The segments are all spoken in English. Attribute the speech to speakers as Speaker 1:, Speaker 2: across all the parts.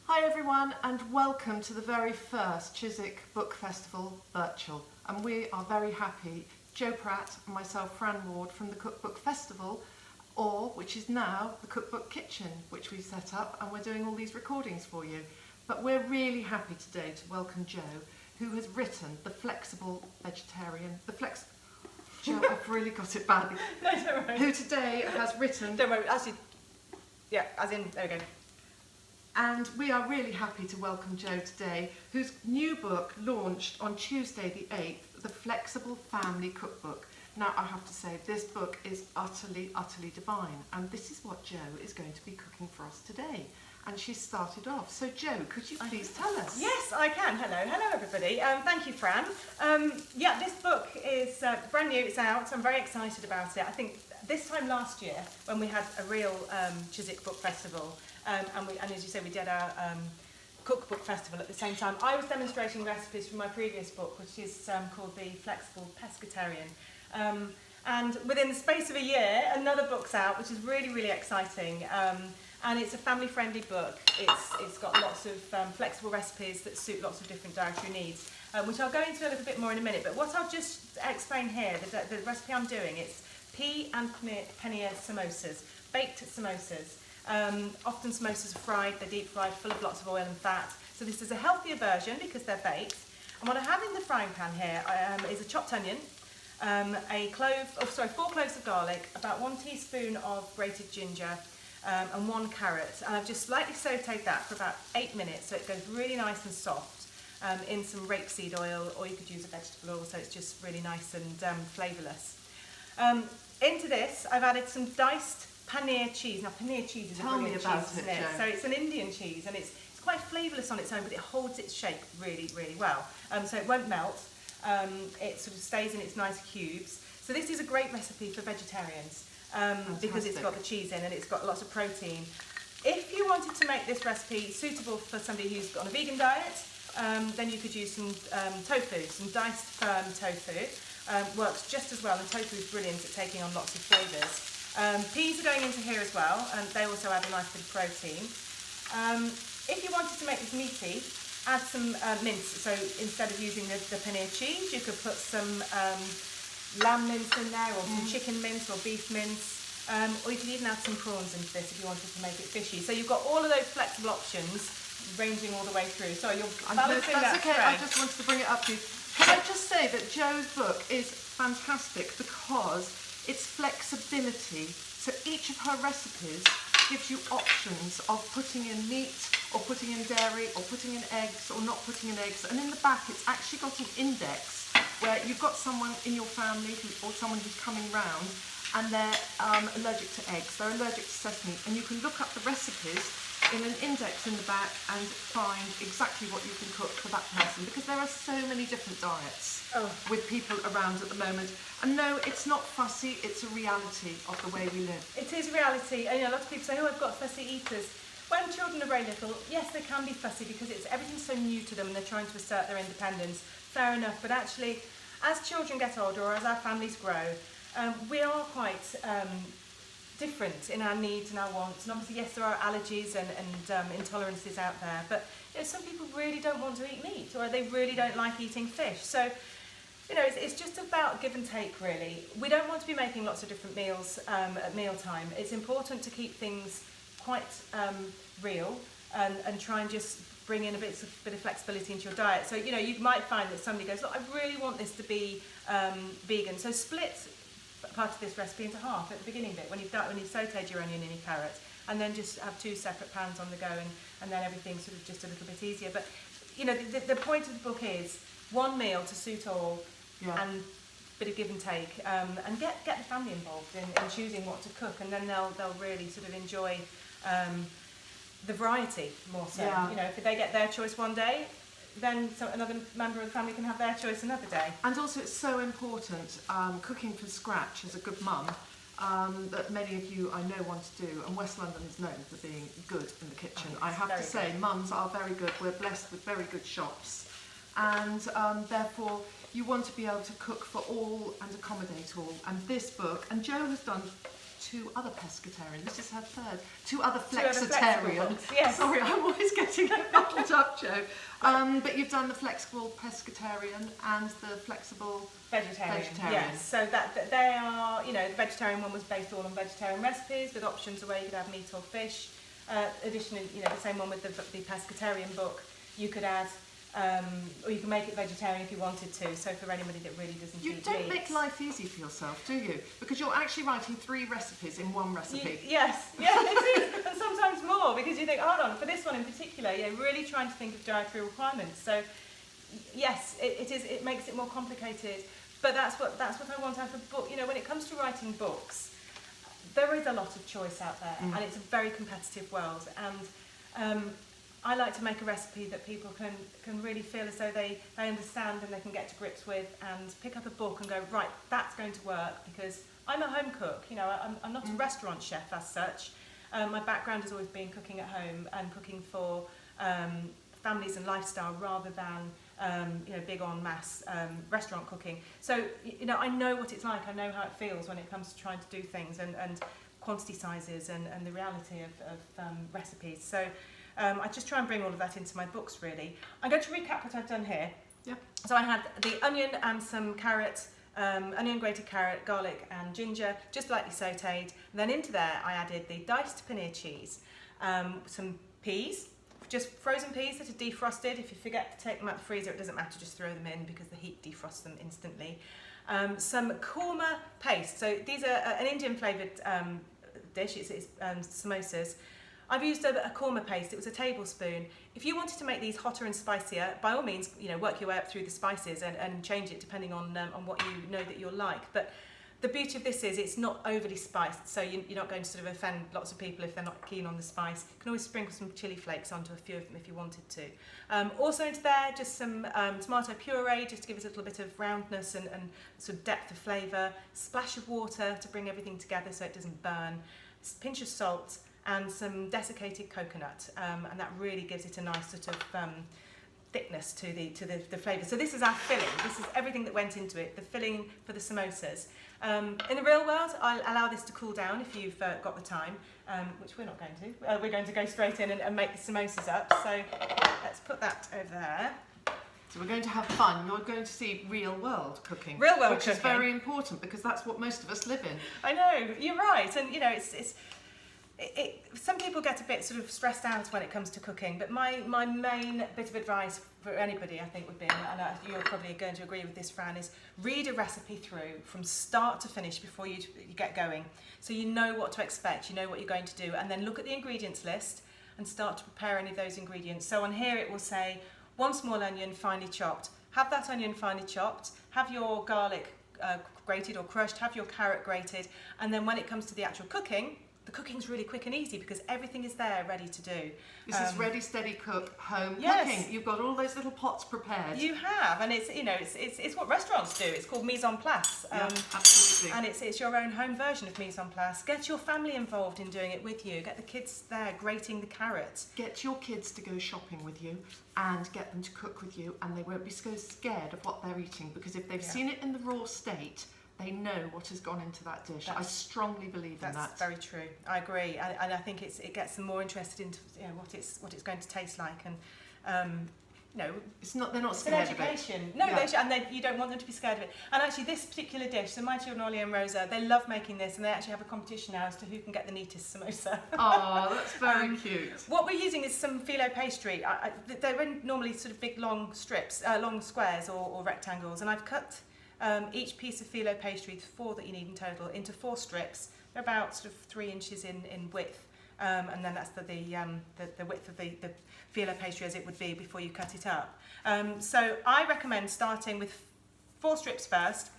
Speaker 1: Hi everyone, and welcome to the very first Chiswick Book Festival virtual. And we are very happy, Jo Pratt and myself, Fran Warde, from the Cookbook Festival, which is now the Cookbook Kitchen, which we've set up, and we're doing all these recordings for you. But we're really happy today to welcome Jo, who has written the Flexible Vegetarian, Jo, I've really got it badly.
Speaker 2: No, don't worry.
Speaker 1: Who today has written...
Speaker 2: Don't worry, actually, yeah, as in, there we go.
Speaker 1: And we are really happy to welcome Jo today, whose new book launched on Tuesday the 8th, the Flexible Family Cookbook. Now, I have to say, this book is utterly, utterly divine. And this is what Jo is going to be cooking for us today. And she started off. So, Jo, could you please tell us?
Speaker 2: Yes, I can. Hello everybody. Thank you, Fran. Yeah, this book is brand new, it's out. I'm very excited about it. I think this time last year, when we had a real Chiswick Book Festival, and as you say, we did our Cookbook Festival at the same time, I was demonstrating recipes from my previous book, which is called the Flexible Pescatarian. And within the space of a year, another book's out, which is really, really exciting. And it's a family-friendly book. It's got lots of flexible recipes that suit lots of different dietary needs, which I'll go into a little bit more in a minute. But what I'll just explain here, the recipe I'm doing, it's pea and paneer samosas, baked samosas. Often samosas are fried, they're deep fried, full of lots of oil and fat. So this is a healthier version because they're baked. And what I have in the frying pan here is a chopped onion, 4 cloves of garlic, about 1 teaspoon of grated ginger, and 1 carrot. And I've just slightly sautéed that for about 8 minutes so it goes really nice and soft in some rapeseed oil, or you could use a vegetable oil so it's just really nice and flavourless. Into this I've added some diced paneer cheese. Now, paneer cheese is a brilliant cheese, isn't it? So it's an Indian cheese, and it's quite flavourless on its own, but it holds its shape really, really well. So it won't melt. It sort of stays in its nice cubes. So this is a great recipe for vegetarians because it's got the cheese in and it's got lots of protein. If you wanted to make this recipe suitable for somebody who's on a vegan diet, then you could use some tofu, some diced firm tofu. Works just as well, and tofu is brilliant at taking on lots of flavours. Peas are going into here as well, and they also add a nice bit of protein. If you wanted to make this meaty, add some mince. So instead of using the paneer cheese, you could put some lamb mince in there, or some chicken mince or beef mince, or you could even add some prawns into this if you wanted to make it fishy. So you've got all of those flexible options ranging all the way through. So you're balancing that.
Speaker 1: That's okay, I just wanted to bring it up to you. Can I just say that Jo's book is fantastic because it's flexibility. So each of her recipes gives you options of putting in meat, or putting in dairy, or putting in eggs, or not putting in eggs. And in the back, it's actually got an index where you've got someone in your family or someone who's coming round, and they're allergic to eggs, they're allergic to sesame, and you can look up the recipes in an index in the back and find exactly what you can cook for that person, because there are so many different diets with people around at the moment. And no, it's not fussy, it's a reality of the way we live.
Speaker 2: It is reality, and a lot of people say, oh, I've got fussy eaters. When children are very little, yes, they can be fussy because everything's so new to them and they're trying to assert their independence. Fair enough, but actually, as children get older, or as our families grow, we are quite different in our needs and our wants. And obviously, yes, there are allergies and intolerances out there, but some people really don't want to eat meat, or they really don't like eating fish. So, it's just about give and take, really. We don't want to be making lots of different meals at mealtime. It's important to keep things quite real and try and just bring in a bit of flexibility into your diet. So, you might find that somebody goes, look, I really want this to be vegan. So split part of this recipe into half at the beginning bit, when you've sautéed your onion and your carrot, and then just have 2 separate pans on the go, and then everything's sort of just a little bit easier. But, the point of the book is one meal to suit all, and a bit of give and take, and get the family involved in choosing what to cook, and then they'll really sort of enjoy the variety more so. If they get their choice one day, then another member of the family can have their choice another day.
Speaker 1: And also, it's so important, cooking from scratch as a good mum, that many of you I know want to do, and West London is known for being good in the kitchen. I have to say, mums are very good. We're blessed with very good shops, and therefore you want to be able to cook for all and accommodate all. And this book, and Jo has done 2 other pescatarian. This is her third. 2 other
Speaker 2: Flexible
Speaker 1: flexitarian.
Speaker 2: books, yes.
Speaker 1: Sorry, I'm always getting it muddled up, Jo. But you've done the flexible pescatarian and the flexible vegetarian.
Speaker 2: Yes, so that they are, you know, the vegetarian one was based all on vegetarian recipes with options where you could have meat or fish. Additionally, you know, the same one with the pescatarian book, you could add, or you can make it vegetarian if you wanted to. So for anybody that really doesn't eat meat.
Speaker 1: You don't make life easy for yourself, do you? Because you're actually writing 3 recipes in one recipe.
Speaker 2: Yes, it is, and sometimes more, because you think, hold on, for this one in particular, you're really trying to think of dietary requirements. So yes, it is. It makes it more complicated, but that's what I want out of a book. You know, when it comes to writing books, there is a lot of choice out there, and it's a very competitive world. And I like to make a recipe that people can really feel as though they understand and they can get to grips with, and pick up a book and go, right, that's going to work, because I'm a home cook. You know, I'm not a restaurant chef as such. My background has always been cooking at home and cooking for families and lifestyle rather than you know, big on mass restaurant cooking. So, you know, I know what it's like. I know how it feels when it comes to trying to do things and quantity sizes and the reality of recipes. So I just try and bring all of that into my books, really. I'm going to recap what I've done here.
Speaker 1: Yeah.
Speaker 2: So I had the onion and some carrot, onion, grated carrot, garlic and ginger, just lightly sautéed. And then into there I added the diced paneer cheese, some peas, just frozen peas that are defrosted. If you forget to take them out of the freezer, it doesn't matter, just throw them in because the heat defrosts them instantly. Some korma paste. So these are an Indian flavoured dish, it's samosas. I've used a korma paste. It was a tablespoon. If you wanted to make these hotter and spicier, by all means, you know, work your way up through the spices and change it depending on what you know that you'll like. But the beauty of this is it's not overly spiced, so you're not going to sort of offend lots of people if they're not keen on the spice. You can always sprinkle some chili flakes onto a few of them if you wanted to. Also into there, just some tomato puree, just to give us a little bit of roundness and sort of depth of flavour. Splash of water to bring everything together so it doesn't burn. A pinch of salt, and some desiccated coconut, and that really gives it a nice sort of thickness to the flavour. So this is our filling. This is everything that went into it, the filling for the samosas. In the real world, I'll allow this to cool down if you've got the time, which we're not going to. We're going to go straight in and make the samosas up. So let's put that over there.
Speaker 1: So we're going to have fun. You're going to see real world cooking.
Speaker 2: Real world
Speaker 1: which
Speaker 2: cooking.
Speaker 1: Is very important, because that's what most of us live in.
Speaker 2: I know, you're right. And you know, some people get a bit sort of stressed out when it comes to cooking, but my main bit of advice for anybody, I think, would be, and you're probably going to agree with this, Fran, is read a recipe through from start to finish before you get going, so you know what to expect, you know what you're going to do, and then look at the ingredients list and start to prepare any of those ingredients. So on here it will say 1 small onion finely chopped. Have that onion finely chopped, have your garlic grated or crushed, have your carrot grated, and then when it comes to the actual cooking, the cooking's really quick and easy because everything is there ready to do.
Speaker 1: This is ready, steady, cook, home
Speaker 2: yes.
Speaker 1: cooking. You've got all those little pots prepared.
Speaker 2: You have, and it's, you know, it's what restaurants do. It's called mise en place.
Speaker 1: Yeah, absolutely.
Speaker 2: And it's your own home version of mise en place. Get your family involved in doing it with you. Get the kids there grating the carrots.
Speaker 1: Get your kids to go shopping with you and get them to cook with you, and they won't be so scared of what they're eating, because if they've seen it in the raw state, they know what has gone into that dish. I strongly believe in that.
Speaker 2: That's very true. I agree, and I think it gets them more interested in, you know, what it's going to taste like, and you know, they're not scared of it. No, yeah. You don't want them to be scared of it. And actually, this particular dish, so my children Ollie and Rosa, they love making this, and they actually have a competition now as to who can get the neatest samosa.
Speaker 1: Oh, that's very cute.
Speaker 2: What we're using is some phyllo pastry. They're in normally sort of big long strips, long squares or rectangles, and I've cut each piece of phyllo pastry, 4 that you need in total, into 4 strips. They're about sort of 3 inches in width, and then that's the width of the phyllo pastry as it would be before you cut it up. So I recommend starting with 4 strips first.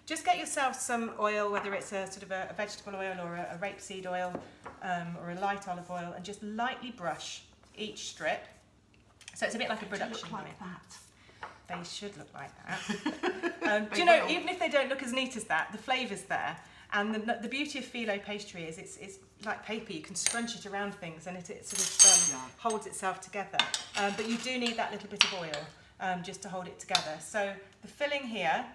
Speaker 2: Just get yourself some oil, whether it's a sort of a vegetable oil or a rapeseed oil or a light olive oil, and just lightly brush each strip. So it's a bit like a production.
Speaker 1: Look like that.
Speaker 2: They should look like that. Do you know, even if they don't look as neat as that, the flavour's there. And the beauty of phyllo pastry is it's like paper. You can scrunch it around things and it sort of holds itself together. But you do need that little bit of oil just to hold it together. So the filling here,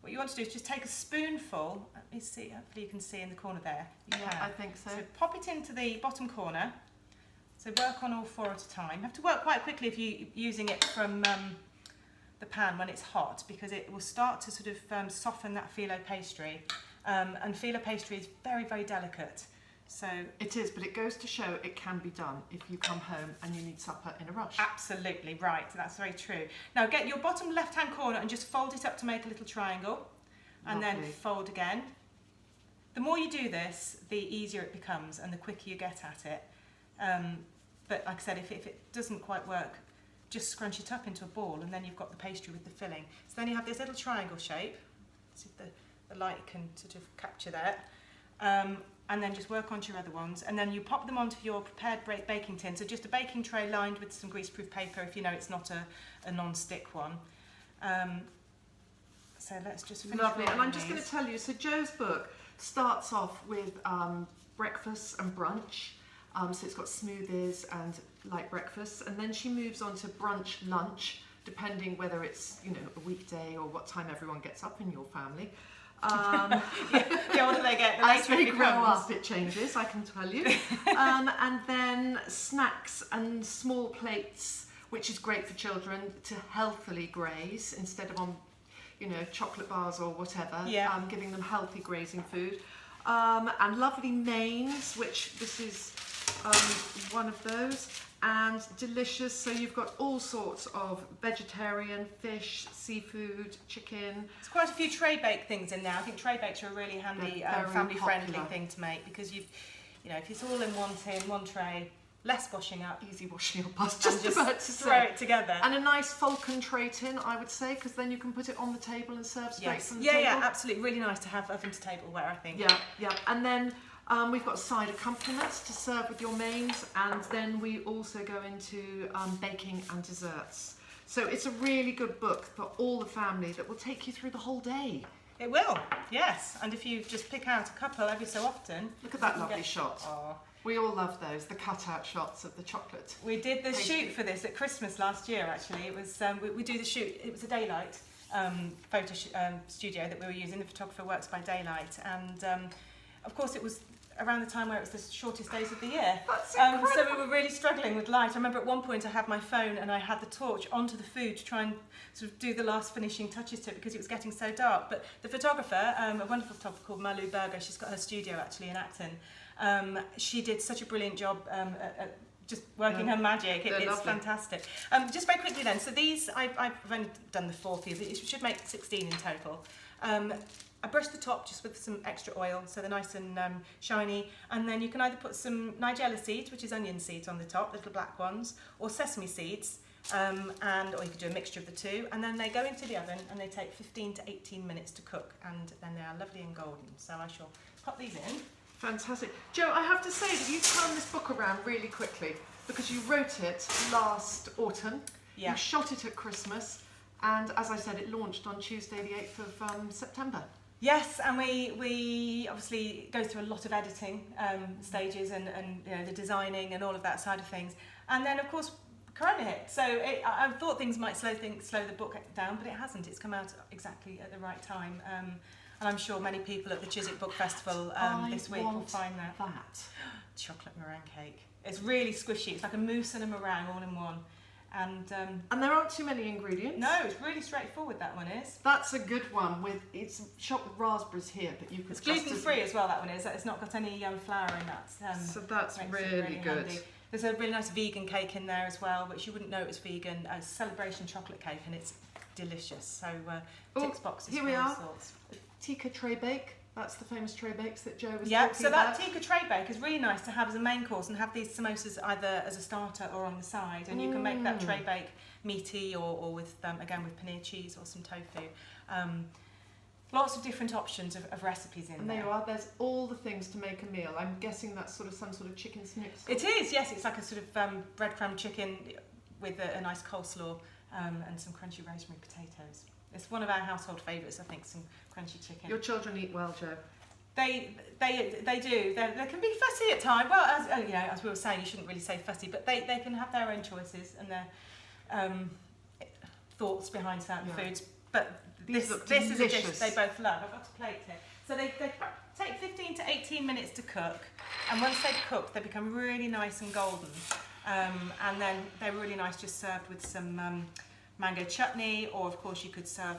Speaker 2: what you want to do is just take a spoonful me see, hopefully you can see in the corner there.
Speaker 1: Yeah, I think so.
Speaker 2: So pop it into the bottom corner. So work on all 4 at a time. You have to work quite quickly if you're using it from the pan when it's hot, because it will start to sort of soften that phyllo pastry. And phyllo pastry is very, very delicate. So
Speaker 1: it is, but it goes to show it can be done if you come home and you need supper in a rush.
Speaker 2: Absolutely right, that's very true. Now get your bottom left-hand corner and just fold it up to make a little triangle, and then fold again. The more you do this, the easier it becomes and the quicker you get at it. But like I said, if it doesn't quite work, just scrunch it up into a ball, and then you've got the pastry with the filling. So then you have this little triangle shape. See if the light can sort of capture that. And then just work onto your other ones, and then you pop them onto your prepared baking tin. So just a baking tray lined with some greaseproof paper if you know it's not a non-stick one. So let's just finish.
Speaker 1: Lovely, and I'm just going to tell you, so Jo's book starts off with breakfast and brunch. So it's got smoothies and light breakfasts, and then she moves on to brunch, lunch, depending whether it's, you know, a weekday or what time everyone gets up in your family.
Speaker 2: The older they get, the
Speaker 1: as
Speaker 2: later
Speaker 1: they
Speaker 2: it
Speaker 1: grow
Speaker 2: becomes.
Speaker 1: up, it changes, I can tell you. And then snacks and small plates, which is great for children to healthily graze instead of on, you know, chocolate bars or whatever.
Speaker 2: Yeah.
Speaker 1: Giving them healthy grazing food. And lovely mains, which this is one of those. And delicious, so you've got all sorts of vegetarian, fish, seafood, chicken.
Speaker 2: There's quite a few tray bake things in there. I think tray bakes are a really handy, family friendly thing to make, because you know, if it's all in one tin, one tray, less washing up.
Speaker 1: Easy washing up, I was just about to
Speaker 2: throw
Speaker 1: say.
Speaker 2: it together.
Speaker 1: And a nice Falcon tray tin, I would say, because then you can put it on the table and serve straight from the
Speaker 2: yeah,
Speaker 1: table.
Speaker 2: yeah, absolutely. Really nice to have oven to tableware, I think.
Speaker 1: Yeah, yeah. And then we've got side accompaniments to serve with your mains, and then we also go into baking and desserts. So it's a really good book for all the family that will take you through the whole day.
Speaker 2: It will, yes. And if you just pick out a couple every so often.
Speaker 1: Look at that lovely shot.
Speaker 2: Oh.
Speaker 1: We all love those, the cut-out shots of the chocolate.
Speaker 2: We did the shoot for this at Christmas last year, actually. It was we do the shoot. It was a daylight photo studio that we were using. The photographer works by daylight, and of course it was around the time where it was the shortest days of the year.
Speaker 1: That's incredible.
Speaker 2: So we were really struggling with light. I remember at one point I had my phone and I had the torch onto the food to try and sort of do the last finishing touches to it, because it was getting so dark. But the photographer, a wonderful photographer called Malu Berger, she's got her studio actually in Acton. She did such a brilliant job at just working her magic. It's
Speaker 1: lovely.
Speaker 2: Fantastic. Just very quickly then, so these, I've only done the 4 for you, but it should make 16 in total. I brush the top just with some extra oil, so they're nice and shiny, and then you can either put some nigella seeds, which is onion seeds on the top, little black ones, or sesame seeds, or you could do a mixture of the two, and then they go into the oven and they take 15 to 18 minutes to cook, and then they are lovely and golden. So I shall pop these in.
Speaker 1: Fantastic. Jo, I have to say that you turned this book around really quickly, because you wrote it last autumn, you shot it at Christmas, and as I said, it launched on Tuesday the 8th of September.
Speaker 2: Yes, and we obviously go through a lot of editing stages and you know, the designing and all of that side of things. And then, of course, Corona hit. So I thought things might slow the book down, but it hasn't. It's come out exactly at the right time. And I'm sure many people at the Chiswick Book Festival this week will find that. Chocolate meringue cake. It's really squishy. It's like a mousse and a meringue all in one. And
Speaker 1: there aren't too many ingredients.
Speaker 2: No, it's really straightforward, that one is.
Speaker 1: That's a good one. It's shot with raspberries here, but you could.
Speaker 2: It's gluten free as well, that one is. It's not got any flour in that.
Speaker 1: So that's really good.
Speaker 2: Handy. There's a really nice vegan cake in there as well, which you wouldn't know it was vegan. A celebration chocolate cake, and it's delicious. So ticks boxes.
Speaker 1: Here we are. Tikka tray bake. That's the famous tray bakes that Jo was talking about.
Speaker 2: So that Tikka tray bake is really nice to have as a main course, and have these samosas either as a starter or on the side, and you can make that tray bake meaty or with again with paneer cheese or some tofu. Lots of different options of recipes in there.
Speaker 1: And there you are. There's all the things to make a meal. I'm guessing that's sort of some sort of chicken schnitzel.
Speaker 2: It is, yes. It's like a sort of breadcrumb chicken with a nice coleslaw and some crunchy rosemary potatoes. It's one of our household favourites, I think, some crunchy chicken.
Speaker 1: Your children eat well, Jo.
Speaker 2: They do. They can be fussy at times. Well, as we were saying, you shouldn't really say fussy, but they can have their own choices and their thoughts behind certain foods. But this is a dish they both love. I've got a plate here. So they take 15 to 18 minutes to cook, and once they've cooked, they become really nice and golden. And then they're really nice just served with some mango chutney, or of course you could serve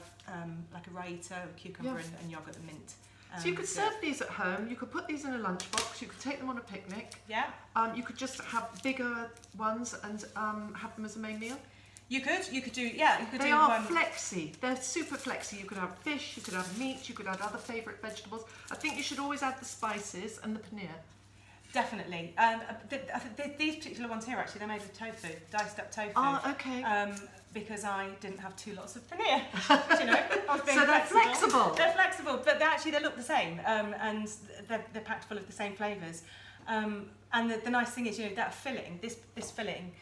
Speaker 2: like a raita, cucumber and yogurt and mint.
Speaker 1: So you could serve these at home, you could put these in a lunchbox, you could take them on a picnic.
Speaker 2: Yeah.
Speaker 1: You could just have bigger ones and have them as a main meal.
Speaker 2: You could do.
Speaker 1: They are flexy. They're super flexy. You could have fish, you could have meat, you could add other favourite vegetables. I think you should always add the spices and the paneer.
Speaker 2: Definitely. These particular ones here, actually, they're made with tofu, diced up tofu.
Speaker 1: Oh, okay.
Speaker 2: Because I didn't have 2 lots of paneer. But, you know, I was being
Speaker 1: so they're flexible.
Speaker 2: They're flexible, but they look the same, and they're packed full of the same flavours. And the nice thing is, you know, that filling, this filling,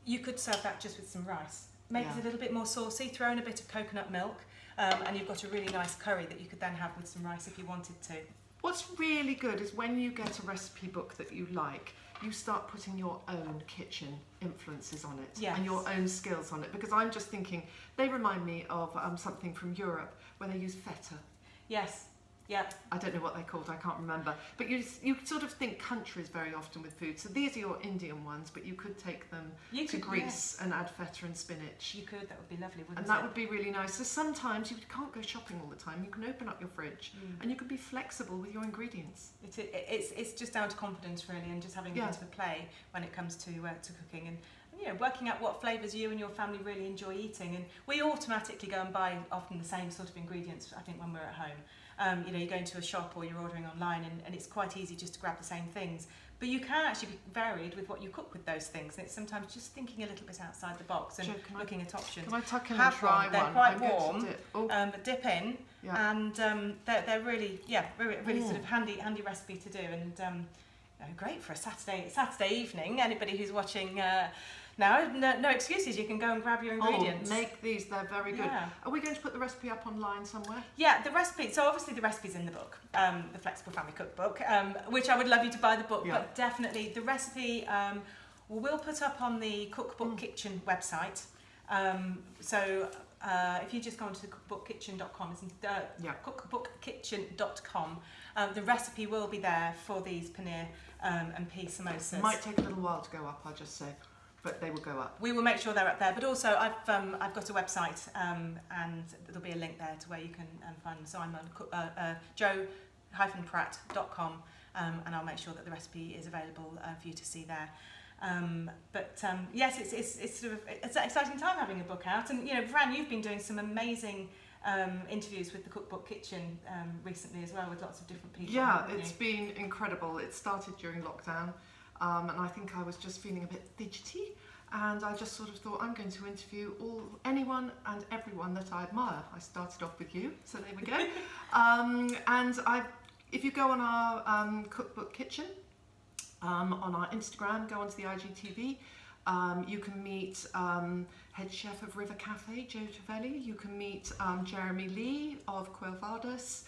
Speaker 2: you could serve that just with some rice. Make it a little bit more saucy, throw in a bit of coconut milk, and you've got a really nice curry that you could then have with some rice if you wanted to.
Speaker 1: What's really good is when you get a recipe book that you like, you start putting your own kitchen influences on it and your own skills on it. Because I'm just thinking, they remind me of something from Europe where they use feta.
Speaker 2: Yes. Yeah.
Speaker 1: I don't know what they're called, I can't remember. But you sort of think countries very often with food. So these are your Indian ones, but you could take them to Greece and add feta and spinach.
Speaker 2: You could, that would be lovely, wouldn't it?
Speaker 1: And that would be really nice. So sometimes you can't go shopping all the time. You can open up your fridge and you can be flexible with your ingredients.
Speaker 2: It's just down to confidence really, and just having a bit of a play when it comes to cooking and you know, working out what flavours you and your family really enjoy eating. And we automatically go and buy often the same sort of ingredients, I think, when we're at home. You know, you go into a shop or you're ordering online and it's quite easy just to grab the same things. But you can actually be varied with what you cook with those things. And it's sometimes just thinking a little bit outside the box and looking at options.
Speaker 1: Can I tuck in and try one?
Speaker 2: They're quite warm, but dip in. Yeah. And they're really, really sort of handy recipe to do. And you know, great for a Saturday evening. Anybody who's watching now, no excuses. You can go and grab your ingredients.
Speaker 1: Make these, they're very good. Yeah. Are we going to put the recipe up online somewhere?
Speaker 2: Yeah, the recipe, so obviously the recipe's in the book, the Flexible Family Cookbook, which I would love you to buy the book, but definitely the recipe we'll put up on the Cookbook Kitchen website. So if you just go onto cookbookkitchen.com, cookbookkitchen.com, the recipe will be there for these paneer and pea samosas.
Speaker 1: It might take a little while to go up, I'll just say. But they will go up. We will
Speaker 2: make sure they're up there. But also, I've got a website, and there'll be a link there to where you can find them. So I'm on jo-pratt.com, and I'll make sure that the recipe is available for you to see there. Yes, it's sort of it's an exciting time having a book out. And you know, Fran, you've been doing some amazing interviews with the Cookbook Kitchen recently as well, with lots of different people.
Speaker 1: Yeah, it's been incredible. It started during lockdown. And I think I was just feeling a bit fidgety, and I just sort of thought, I'm going to interview anyone and everyone that I admire. I started off with you, so there we go. If you go on our Cookbook Kitchen, on our Instagram, go onto the IGTV, you can meet head chef of River Cafe, Jo Pratt. You can meet Jeremy Lee of Quailvardas.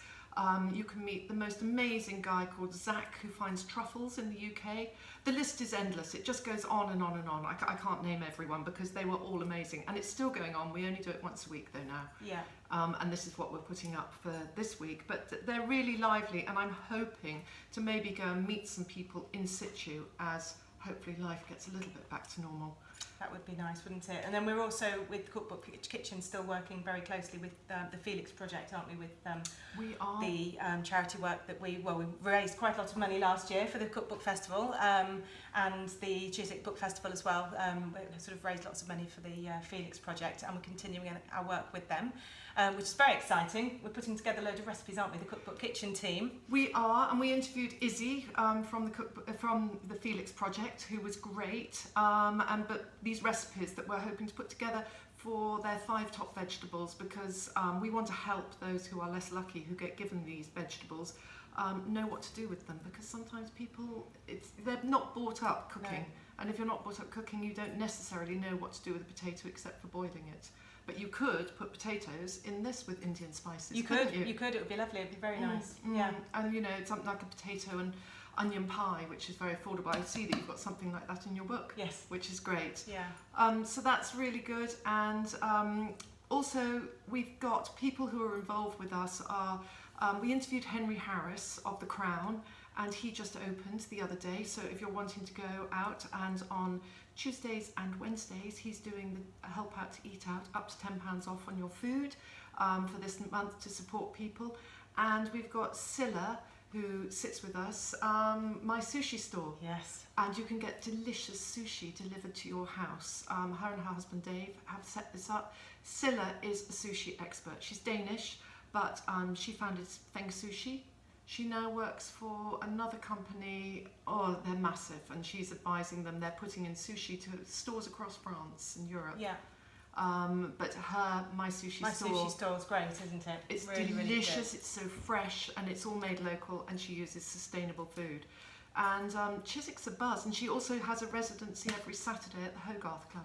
Speaker 1: You can meet the most amazing guy called Zach, who finds truffles in the UK. The list is endless. It just goes on and on and on. I can't name everyone because they were all amazing. And it's still going on. We only do it once a week though now.
Speaker 2: Yeah.
Speaker 1: And this is what we're putting up for this week. But they're really lively, and I'm hoping to maybe go and meet some people in situ as hopefully life gets a little bit back to normal.
Speaker 2: That would be nice, wouldn't it? And then we're also, with Cookbook Kitchen, still working very closely with the Felix Project, aren't we? With
Speaker 1: we are.
Speaker 2: The charity work that we raised quite a lot of money last year for the Cookbook Festival, and the Chiswick Book Festival as well. We sort of raised lots of money for the Felix Project, and we're continuing our work with them, which is very exciting. We're putting together a load of recipes, aren't we? The Cookbook Kitchen team.
Speaker 1: We are, and we interviewed Izzy from the Felix Project, who was great. But these recipes that we're hoping to put together for their 5 top vegetables, because we want to help those who are less lucky, who get given these vegetables, know what to do with them, because sometimes people, they're not brought up cooking. No. And if you're not brought up cooking, you don't necessarily know what to do with a potato except for boiling it. But you could put potatoes in this with Indian spices. You could. It would be lovely. It would be very nice. Yeah. And you know, something like a potato and onion pie, which is very affordable. I see that you've got something like that in your book. Yes. Which is great. Yeah. So that's really good. And also, we've got people who are involved with us are We interviewed Henry Harris of The Crown, and he just opened the other day. So if you're wanting to go out, and on Tuesdays and Wednesdays he's doing the Help Out to Eat Out, up to £10 off on your food for this month to support people. And we've got Scylla, who sits with us, my sushi store.
Speaker 2: Yes.
Speaker 1: And you can get delicious sushi delivered to your house. Her and her husband Dave have set this up. Scylla is a sushi expert. She's Danish, but she founded Feng Sushi. She now works for another company. Oh, they're massive, and she's advising them. They're putting in sushi to stores across France and Europe.
Speaker 2: Yeah.
Speaker 1: But my sushi
Speaker 2: store is great, isn't it?
Speaker 1: It's
Speaker 2: really,
Speaker 1: delicious.
Speaker 2: really good.
Speaker 1: It's so fresh, and it's all made local, and she uses sustainable food. And Chiswick's a buzz, and she also has a residency every Saturday at the Hogarth Club.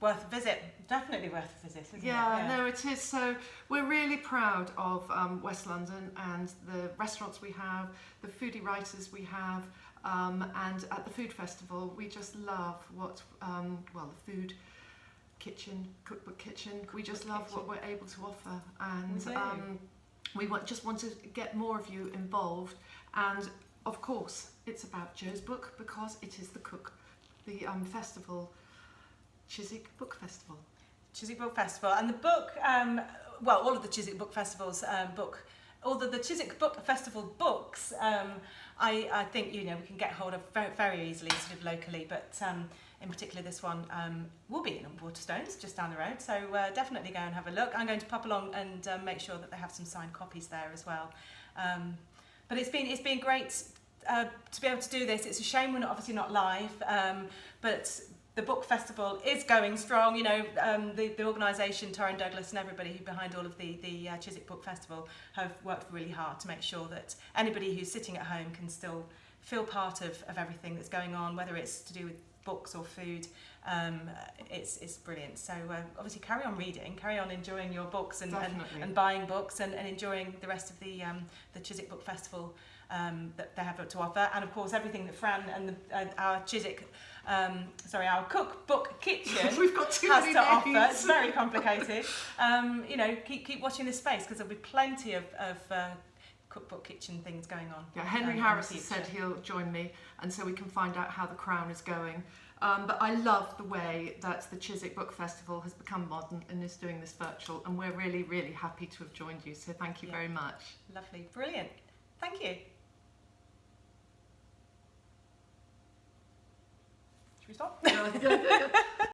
Speaker 2: Worth a visit, definitely worth a visit, isn't it?
Speaker 1: Yeah, no, it is. So we're really proud of West London and the restaurants we have, the foodie writers we have, and at the food festival we just love what, the food kitchen, Cookbook Kitchen, we just love what we're able to offer, and we just want to get more of you involved. And of course it's about Jo's book, because it is the festival, Chiswick Book Festival.
Speaker 2: Chiswick Book Festival, and the book, all of the Chiswick Book Festivals all of the Chiswick Book Festival books, I think we can get hold of very, very easily, sort of locally, but in particular this one will be in Waterstones, just down the road, so definitely go and have a look. I'm going to pop along and make sure that they have some signed copies there as well. But it's been great to be able to do this. It's a shame we're obviously not live, but the book festival is going strong. The organisation, Torrin Douglas, and everybody who behind all of the Chiswick Book Festival have worked really hard to make sure that anybody who's sitting at home can still feel part of everything that's going on, whether it's to do with books or food. It's brilliant. So obviously carry on reading, carry on enjoying your books and buying books and enjoying the rest of the Chiswick Book Festival that they have to offer, and of course everything that Fran and our our Cookbook Kitchen
Speaker 1: We've got too
Speaker 2: has
Speaker 1: many
Speaker 2: to
Speaker 1: names.
Speaker 2: offer. It's very complicated. Keep watching this space, because there'll be plenty of Cookbook Kitchen things going on.
Speaker 1: Yeah, Henry Harris has said he'll join me, and so we can find out how the Crown is going. But I love the way that the Chiswick Book Festival has become modern and is doing this virtual, and we're really, really happy to have joined you. So thank you very much.
Speaker 2: Lovely, brilliant. Thank you. Should we stop?